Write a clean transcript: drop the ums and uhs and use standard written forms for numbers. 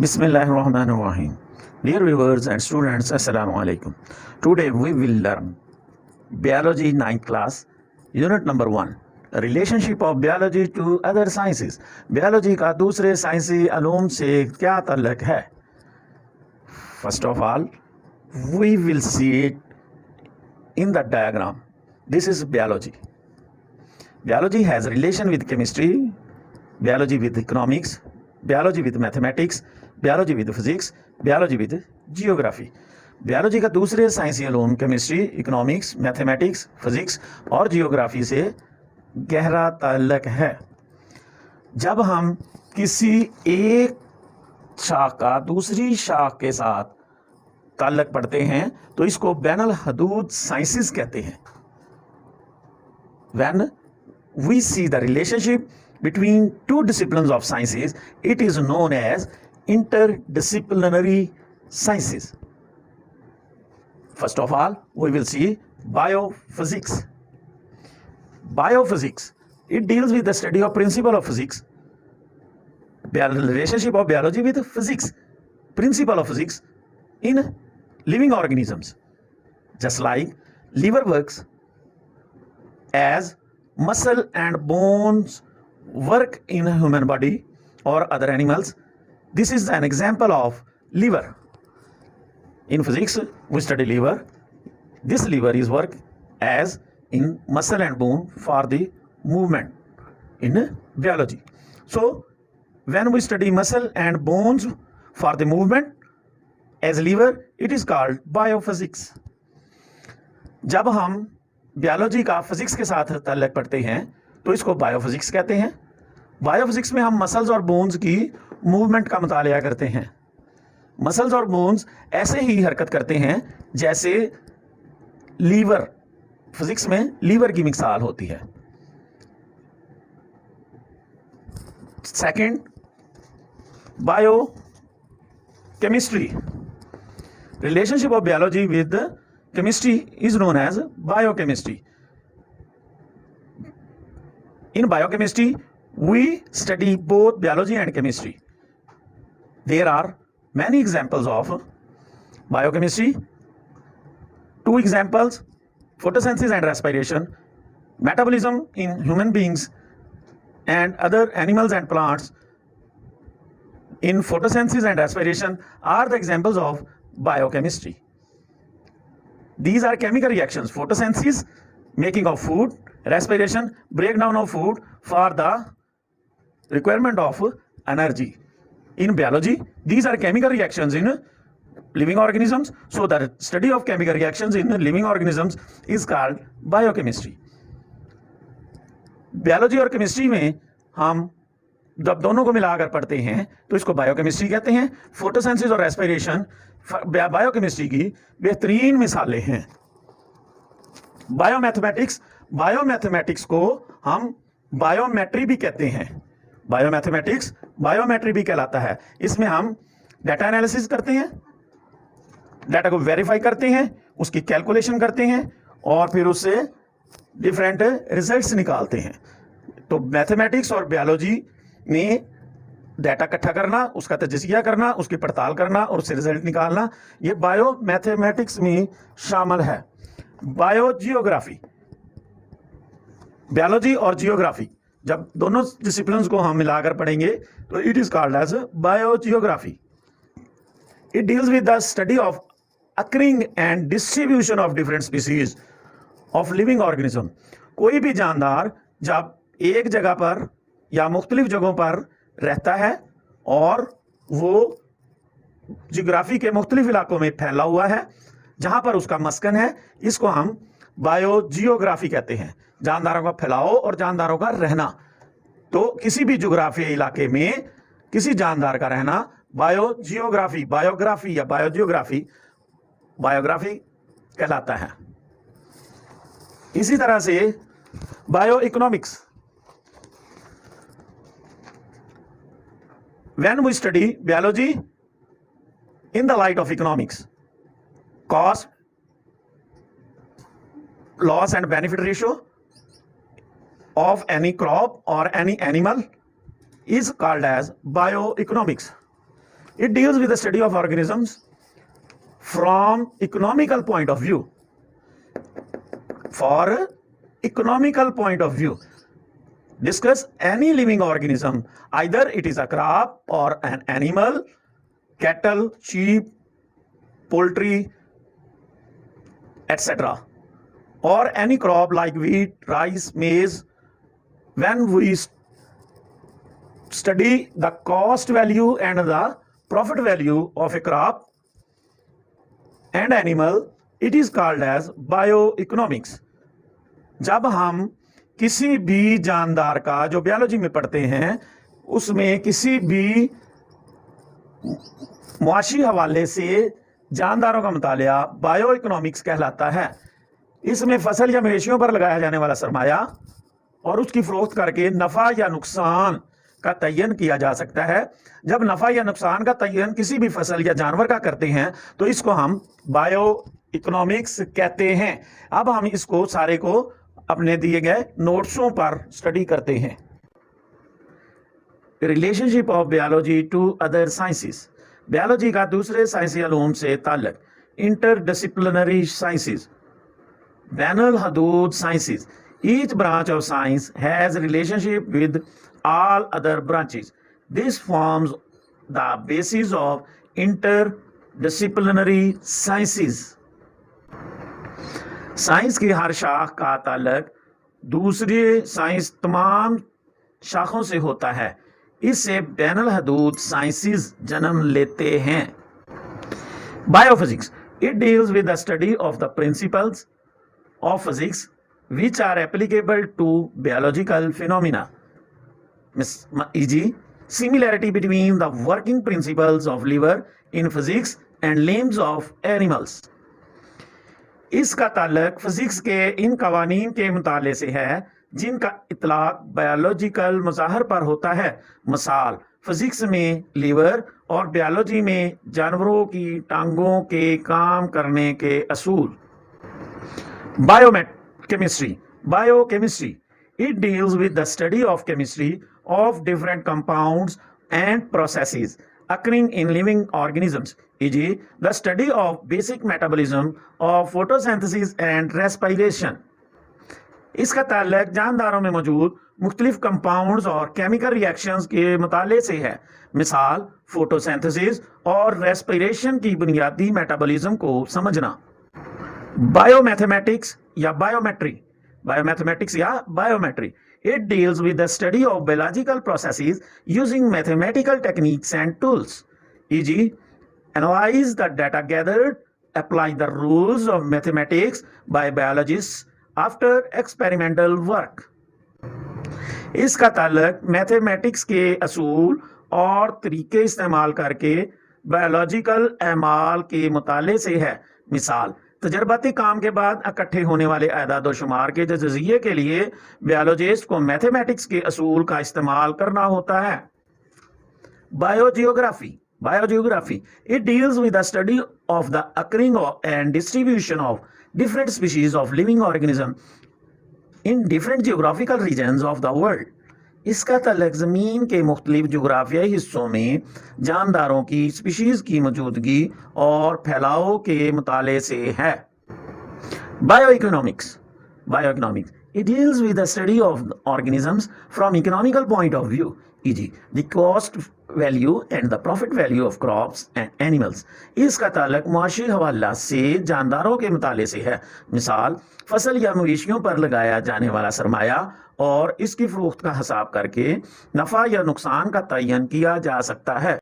Bismillahirrahmanirrahim. Dear viewers and students, Assalamu alaikum. Today we will learn Biology 9th class, Unit number 1. Relationship of biology to other sciences. Biology का दूसरे साइंसी अलूम से क्या ताल्लुक है? First of all, we will see it in the diagram. This is biology. Biology has relation with chemistry, biology with economics, biology with mathematics, biology with physics, biology with geography. biology का दूसरे साइंसी अलूम chemistry, economics, mathematics, physics और geography से गहरा ताल्लुक है. जब हम किसी एक शाख का दूसरी शाख के साथ ताल्लुक पढ़ते हैं तो इसको बैनुल हदूद साइंसेस कहते हैं. When we see the relationship between two disciplines of sciences, it is known as interdisciplinary sciences. First of all, we will see biophysics. Biophysics, it deals with the study of principle of physics, relationship of biology with physics, principle of physics in living organisms. Just like liver works as muscle and bones work in a human body or other animals, this is an example of liver. In physics, we study liver. This liver is work as in muscle and bone for the movement in biology. So, when we study muscle and bones for the movement as liver, it is called biophysics. जब हम biology का physics के साथ ताल्लुक पढ़ते हैं तो इसको बायोफिजिक्स कहते हैं. बायोफिजिक्स में हम मसल्स और बोन्स की मूवमेंट का मुतालिया करते हैं. मसल्स और बोन्स ऐसे ही हरकत करते हैं जैसे लीवर, फिजिक्स में लीवर की मिसाल होती है. Second, bio chemistry. Relationship of biology with chemistry is known as biochemistry. In biochemistry, we study both biology and chemistry. There are many examples of biochemistry. Two examples: photosynthesis and respiration, metabolism in human beings and other animals and plants. In photosynthesis and respiration are the examples of biochemistry. These are chemical reactions: photosynthesis, making of food; respiration, breakdown of food for the requirement of energy. In biology, these are chemical reactions in living organisms. So the study of chemical reactions in living organisms is called biochemistry. Biology और chemistry में हम जब दोनों को मिलाकर पढ़ते हैं तो इसको बायोकेमिस्ट्री कहते हैं. फोटोसिंथेसिस और रेस्पिरेशन बायोकेमिस्ट्री की बेहतरीन मिसालें हैं. बायोमैथमेटिक्स, बायोमैथमेटिक्स को हम बायोमेट्री भी कहते हैं. बायोमैथमेटिक्स बायोमेट्री भी कहलाता है. इसमें हम डाटा एनालिसिस करते हैं, डाटा को वेरीफाई करते हैं, उसकी कैलकुलेशन करते हैं और फिर उससे डिफरेंट रिजल्ट्स निकालते हैं. तो मैथमेटिक्स और बायोलॉजी में डाटा इकट्ठा करना, उसका तजज़िया करना, उसकी पड़ताल करना और उससे रिजल्ट निकालना, ये बायो मैथमेटिक्स में शामिल है. बायो जियोग्राफी, बायोलॉजी और जियोग्राफी जब दोनों डिसिप्लिन्स को हम मिलाकर पढ़ेंगे तो it is called as biogeography. It deals with the study of occurring and distribution of different species of living organism. कोई भी जानदार जब एक जगह पर या मुख्तलिफ जगहों पर रहता है और वो जियोग्राफी के मुख्तलिफ इलाकों में फैला हुआ है जहां पर उसका मस्कन है, इसको हम बायो जियोग्राफी कहते हैं. जानदारों का फैलाव और जानदारों का रहना. तो किसी भी जियोग्राफी इलाके में किसी जानदार का रहना बायो जियोग्राफी, बायोग्राफी या बायो जियोग्राफी, बायोग्राफी कहलाता है. इसी तरह से bio economics. When we study biology in the light of economics, cost, loss and benefit ratio of any crop or any animal is called as bioeconomics. It deals with the study of organisms from economical point of view. For economical point of view, discuss any living organism, either it is a crop or an animal, cattle, sheep, poultry, etc., or any crop like wheat, rice, maize. When we study the cost value and the profit value of a crop and animal, it is called as bioeconomics. जब हम किसी भी जानदार का, जो biology में पढ़ते हैं, उसमें किसी भी मुआशी हवाले से जानदारों का मुतालिया बायो इकोनॉमिक्स कहलाता है। इसमें फसल या मवेशियों पर लगाया जाने वाला सरमाया और उसकी फरोख्त करके नफ़ा या नुकसान का तयन किया जा सकता है। जब नफ़ा या नुकसान का तयन किसी भी फसल या जानवर का करते हैं तो इसको हम बायो इकोनॉमिक्स कहते हैं। अब हम इसको सारे को अपने दिए गए नोट्सों पर स्टडी करते हैं। Relationship of biology to other sciences. Biology का दूसरे साइंसी इल्म से ताल्लुक। इंटरडिसिप्लिनरी साइंसेस, बैनुल हदूद sciences. Each branch of science has relationship with all other branches. This forms the basis of interdisciplinary sciences. Science की हर शाख का ताल्लुक दूसरे साइंस तमाम शाखों से होता है। इससे बैनुल हदूद साइंसेस जन्म लेते हैं। Biophysics. It deals with the study of the principles of physics which are applicable to biological phenomena, e.g., similarity between the working principles of liver in physics and limbs of animals. इसका ताल्लुक physics के इन कवानीन के मुताले से है जिनका इतलाक biological मज़ाहर पर होता है। मिसाल, फिजिक्स में लीवर और बायोलॉजी में जानवरों की टांगों के काम करने के असूल। Biochemistry. Biochemistry. It deals with the study of chemistry of different compounds and processes occurring in living organisms, e.g., the study of basic metabolism of photosynthesis and respiration. इसका ताल्लुक जानदारों में मौजूद मुख्तलिफ कंपाउंड्स और केमिकल रिएक्शंस के मुताले से है। मिसाल, फोटोसिंथेसिस और रेस्पिरेशन की बुनियादी मेटाबॉलिज्म को समझना। बायोमैथमेटिक्स या बायोमेट्री। बायोमैथमेटिक्स या biometry. It deals with the study of biological processes using mathematical techniques and tools, e.g., analyze the data gathered, apply the rules of mathematics by biologists after experimental work. इसका ताल्लुक mathematics के असूल और तरीके इस्तेमाल करके biological अमाल के मुताले से है। मिसाल, तजर्बाती काम के बाद इकट्ठे होने वाले अदाद व शुमार के जज़िये के लिए बायोलॉजिस्ट को मैथमेटिक्स के असूल का इस्तेमाल करना होता है। Biogeography. Biogeography. It deals with the study of the occurring and distribution of different species of living organisms in different geographical regions of the world. इसका ताल्लुक ज़मीन के मुख्तलिफ जोग्राफियाई हिस्सों में जानदारों की स्पीशीज़ की मौजूदगी और फैलाव के मुताले से है। Bioeconomics. Bioeconomics. It deals with the study of organisms from economical point of view, e.g., the cost value and the profit value of crops and animals. इसका ताल्लुक मुआशी हवाला से जानदारों के मुताले से है। मिसाल, फसल या मवेशियों पर लगाया जाने वाला सरमाया और इसकी फरोख्त का हिसाब करके नफ़ा या नुकसान का तयन किया जा सकता है।